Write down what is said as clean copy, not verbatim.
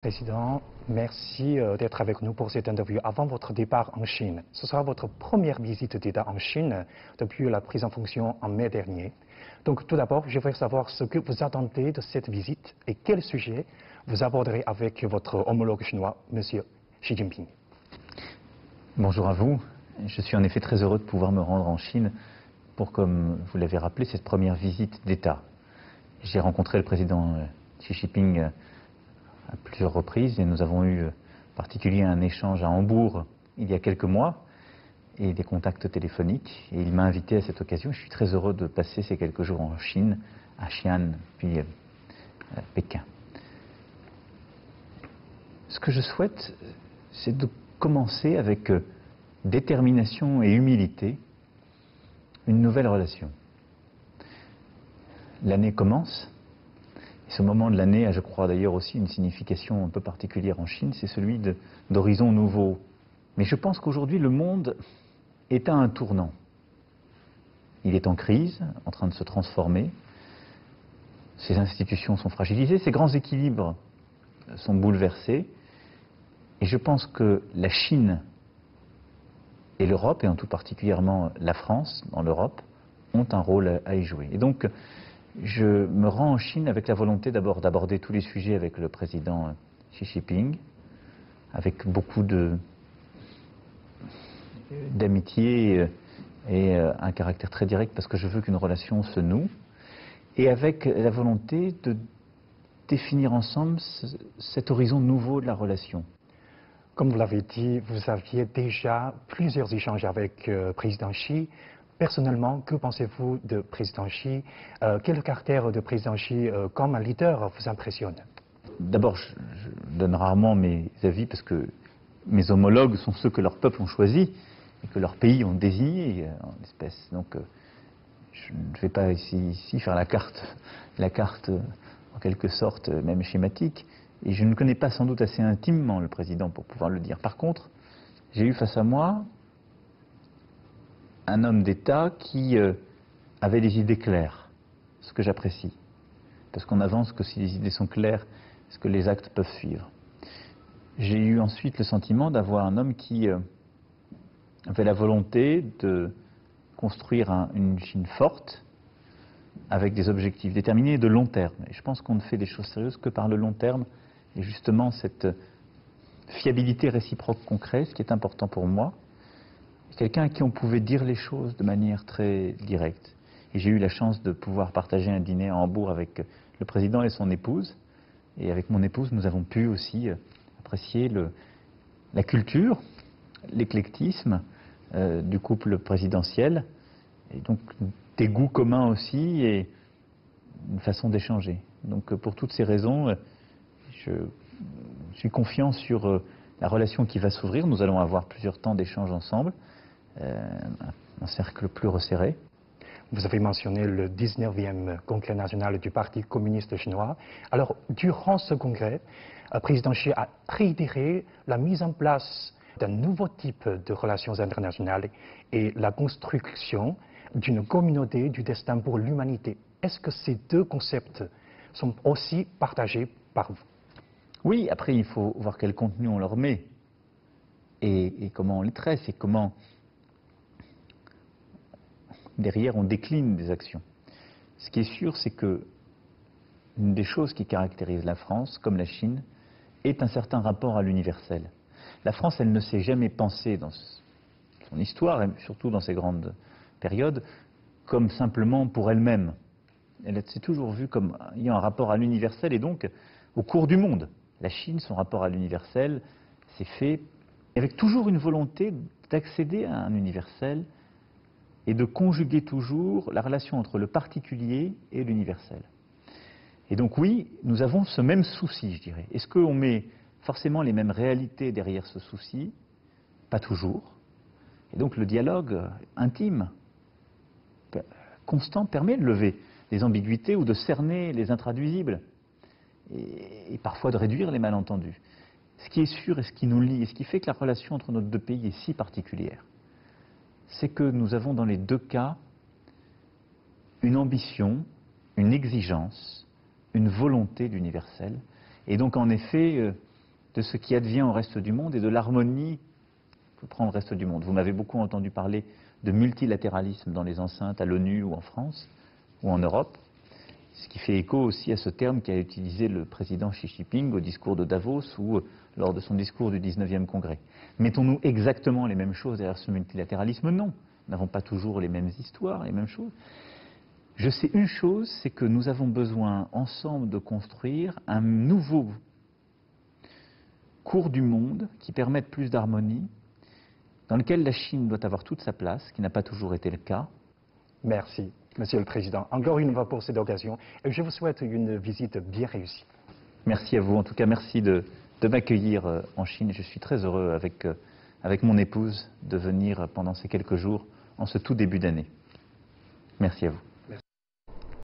Président, merci d'être avec nous pour cette interview avant votre départ en Chine. Ce sera votre première visite d'État en Chine depuis la prise en fonction en mai dernier. Donc tout d'abord, je voudrais savoir ce que vous attendez de cette visite et quel sujet vous aborderez avec votre homologue chinois, M. Xi Jinping. Bonjour à vous. Je suis en effet très heureux de pouvoir me rendre en Chine pour, comme vous l'avez rappelé, cette première visite d'État. J'ai rencontré le président Xi Jinping à plusieurs reprises et nous avons eu en particulier un échange à Hambourg il y a quelques mois et des contacts téléphoniques. Et il m'a invité à cette occasion. Je suis très heureux de passer ces quelques jours en Chine, à Xi'an, puis à Pékin. Ce que je souhaite, c'est de commencer avec détermination et humilité une nouvelle relation. L'année commence. Et ce moment de l'année a, je crois d'ailleurs, aussi une signification un peu particulière en Chine, c'est celui d'horizons nouveaux. Mais je pense qu'aujourd'hui, le monde est à un tournant. Il est en crise, en train de se transformer. Ses institutions sont fragilisées, ses grands équilibres sont bouleversés. Et je pense que la Chine et l'Europe, et en tout particulièrement la France dans l'Europe, ont un rôle à y jouer. Et donc, je me rends en Chine avec la volonté d'abord d'aborder tous les sujets avec le président Xi Jinping, avec beaucoup d'amitié et un caractère très direct parce que je veux qu'une relation se noue, et avec la volonté de définir ensemble cet horizon nouveau de la relation. Comme vous l'avez dit, vous aviez déjà plusieurs échanges avec le président Xi. Personnellement, que pensez-vous de président Xi? Quel caractère de président Xi comme un leader vous impressionne? D'abord, je donne rarement mes avis parce que mes homologues sont ceux que leur peuple ont choisis et que leur pays ont désignés en l'espèce. Donc, je ne vais pas ici faire la carte en quelque sorte, même schématique. Et je ne connais pas sans doute assez intimement le président pour pouvoir le dire. Par contre, j'ai eu face à moi un homme d'État qui avait des idées claires, ce que j'apprécie. Parce qu'on avance que si les idées sont claires, est-ce que les actes peuvent suivre. J'ai eu ensuite le sentiment d'avoir un homme qui avait la volonté de construire une Chine forte, avec des objectifs déterminés et de long terme. Et je pense qu'on ne fait des choses sérieuses que par le long terme, et justement cette fiabilité réciproque qu'on crée, ce qui est important pour moi. Quelqu'un à qui on pouvait dire les choses de manière très directe. Et j'ai eu la chance de pouvoir partager un dîner à Hambourg avec le président et son épouse. Et avec mon épouse, nous avons pu aussi apprécier la culture, l'éclectisme du couple présidentiel, et donc des goûts communs aussi, et une façon d'échanger. Donc pour toutes ces raisons, je suis confiant sur la relation qui va s'ouvrir. Nous allons avoir plusieurs temps d'échange ensemble. Un cercle plus resserré. Vous avez mentionné le 19e congrès national du Parti communiste chinois. Alors, durant ce congrès, le président Xi a réitéré la mise en place d'un nouveau type de relations internationales et la construction d'une communauté du destin pour l'humanité. Est-ce que ces deux concepts sont aussi partagés par vous? Oui, après il faut voir quel contenu on leur met et comment on les tresse et comment derrière on décline des actions. Ce qui est sûr, c'est que une des choses qui caractérise la France, comme la Chine, est un certain rapport à l'universel. La France, elle ne s'est jamais pensée dans son histoire, et surtout dans ces grandes périodes, comme simplement pour elle-même. Elle s'est toujours vue comme ayant un rapport à l'universel et donc au cours du monde. La Chine, son rapport à l'universel, s'est fait avec toujours une volonté d'accéder à un universel et de conjuguer toujours la relation entre le particulier et l'universel. Et donc oui, nous avons ce même souci, je dirais. Est-ce qu'on met forcément les mêmes réalités derrière ce souci? Pas toujours. Et donc le dialogue intime, constant, permet de lever les ambiguïtés ou de cerner les intraduisibles et parfois de réduire les malentendus. Ce qui est sûr et ce qui nous lie et ce qui fait que la relation entre nos deux pays est si particulière, c'est que nous avons dans les deux cas une ambition, une exigence, une volonté d'universel. Et donc en effet, de ce qui advient au reste du monde et de l'harmonie que prend le reste du monde. Vous m'avez beaucoup entendu parler de multilatéralisme dans les enceintes à l'ONU ou en France ou en Europe, ce qui fait écho aussi à ce terme qu'a utilisé le président Xi Jinping au discours de Davos ou lors de son discours du 19e congrès. Mettons-nous exactement les mêmes choses derrière ce multilatéralisme? Non. Nous n'avons pas toujours les mêmes histoires, les mêmes choses. Je sais une chose, c'est que nous avons besoin ensemble de construire un nouveau cours du monde qui permette plus d'harmonie, dans lequel la Chine doit avoir toute sa place, ce qui n'a pas toujours été le cas. Merci, Monsieur le Président. Encore une fois pour cette occasion, et je vous souhaite une visite bien réussie. Merci à vous. En tout cas, merci de m'accueillir en Chine. Je suis très heureux avec mon épouse de venir pendant ces quelques jours en ce tout début d'année. Merci à vous.